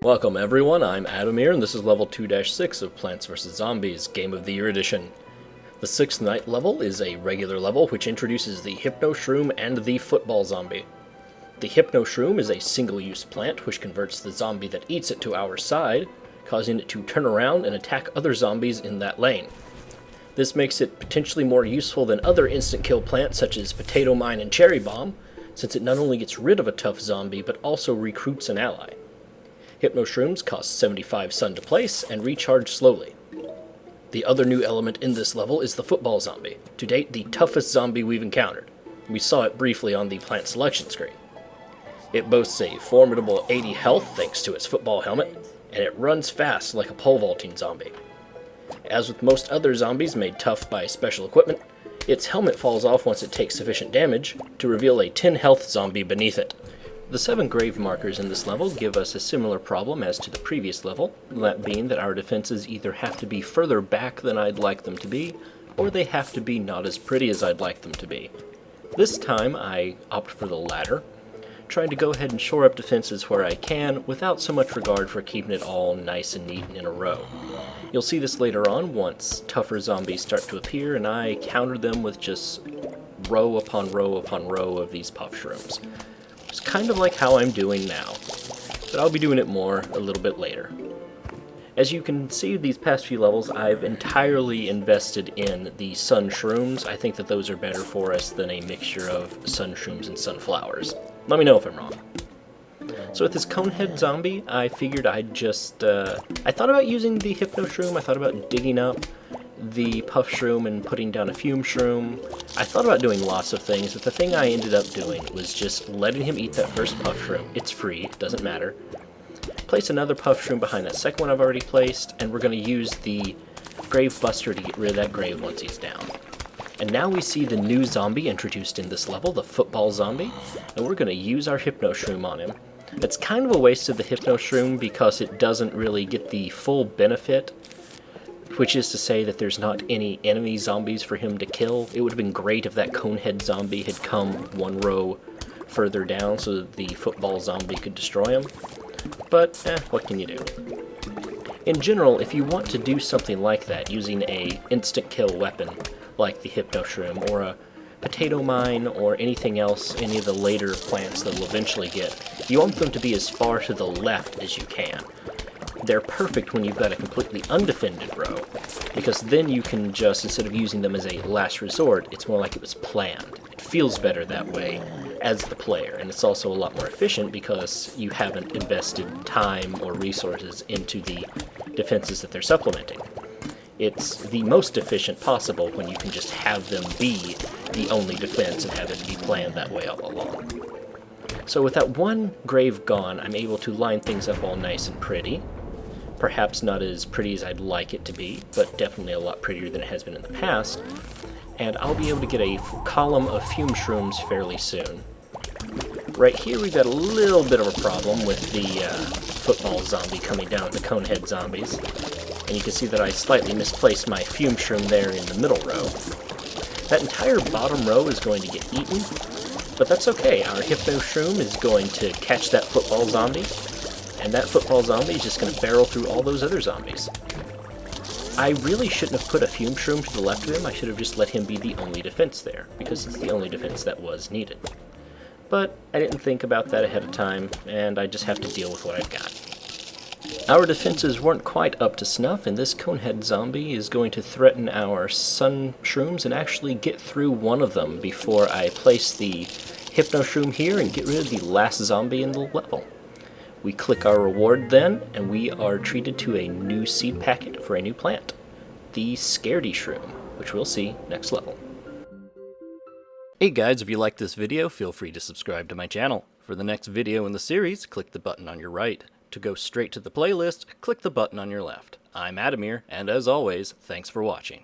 Welcome everyone, I'm Addamere and this is level 2-6 of Plants vs. Zombies Game of the Year Edition. The 6th night level is a regular level which introduces the Hypno-shroom and the football zombie. The Hypno-shroom is a single-use plant which converts the zombie that eats it to our side, causing it to turn around and attack other zombies in that lane. This makes it potentially more useful than other instant kill plants such as Potato Mine and Cherry Bomb, since it not only gets rid of a tough zombie but also recruits an ally. Hypno-shrooms cost 75 sun to place and recharge slowly. The other new element in this level is the football zombie, to date the toughest zombie we've encountered. We saw it briefly on the plant selection screen. It boasts a formidable 80 health thanks to its football helmet, and it runs fast like a pole vaulting zombie. As with most other zombies made tough by special equipment, its helmet falls off once it takes sufficient damage to reveal a 10 health zombie beneath it. The 7 grave markers in this level give us a similar problem as to the previous level, that being that our defenses either have to be further back than I'd like them to be, or they have to be not as pretty as I'd like them to be. This time I opt for the latter, trying to go ahead and shore up defenses where I can without so much regard for keeping it all nice and neat and in a row. You'll see this later on once tougher zombies start to appear and I counter them with just row upon row upon row of these puff shrooms. It's kind of like how I'm doing now, but I'll be doing it more a little bit later. As you can see, these past few levels I've entirely invested in the sun shrooms. I think that those are better for us than a mixture of sun shrooms and sunflowers. Let me know if I'm wrong. So with this conehead zombie, I figured I'd just, I thought about using the Hypno-shroom, I thought about digging up the puff shroom and putting down a fume shroom. I thought about doing lots of things, but the thing I ended up doing was just letting him eat that first puff shroom. It's free, it doesn't matter. Place another puff shroom behind that second one I've already placed, and we're going to use the grave buster to get rid of that grave once he's down. And now we see the new zombie introduced in this level, the football zombie, and we're going to use our Hypno-shroom on him. It's kind of a waste of the Hypno-shroom because it doesn't really get the full benefit, which is to say that there's not any enemy zombies for him to kill. It would have been great if that conehead zombie had come one row further down so that the football zombie could destroy him. But, what can you do? In general, if you want to do something like that, using a instant kill weapon like the Hypno-shroom or a Potato Mine or anything else, any of the later plants that we'll eventually get, you want them to be as far to the left as you can. They're perfect when you've got a completely undefended row, because then you can just, instead of using them as a last resort, it's more like it was planned. It feels better that way as the player, and it's also a lot more efficient because you haven't invested time or resources into the defenses that they're supplementing. It's the most efficient possible when you can just have them be the only defense and have it be planned that way all along. So with that one grave gone, I'm able to line things up all nice and pretty. Perhaps not as pretty as I'd like it to be, but definitely a lot prettier than it has been in the past. And I'll be able to get a column of fume shrooms fairly soon. Right here we've got a little bit of a problem with the football zombie coming down with the conehead zombies. And you can see that I slightly misplaced my fume shroom there in the middle row. That entire bottom row is going to get eaten, but that's okay. Our Hypno-shroom is going to catch that football zombie, and that football zombie is just going to barrel through all those other zombies. I really shouldn't have put a fume shroom to the left of him. I should have just let him be the only defense there, because it's the only defense that was needed. But I didn't think about that ahead of time, and I just have to deal with what I've got. Our defenses weren't quite up to snuff, and this conehead zombie is going to threaten our sun shrooms and actually get through one of them before I place the Hypno-shroom here and get rid of the last zombie in the level. We click our reward then, and we are treated to a new seed packet for a new plant, the Scaredy Shroom, which we'll see next level. Hey guys, if you liked this video, feel free to subscribe to my channel. For the next video in the series, click the button on your right. To go straight to the playlist, click the button on your left. I'm Addamere, and as always, thanks for watching.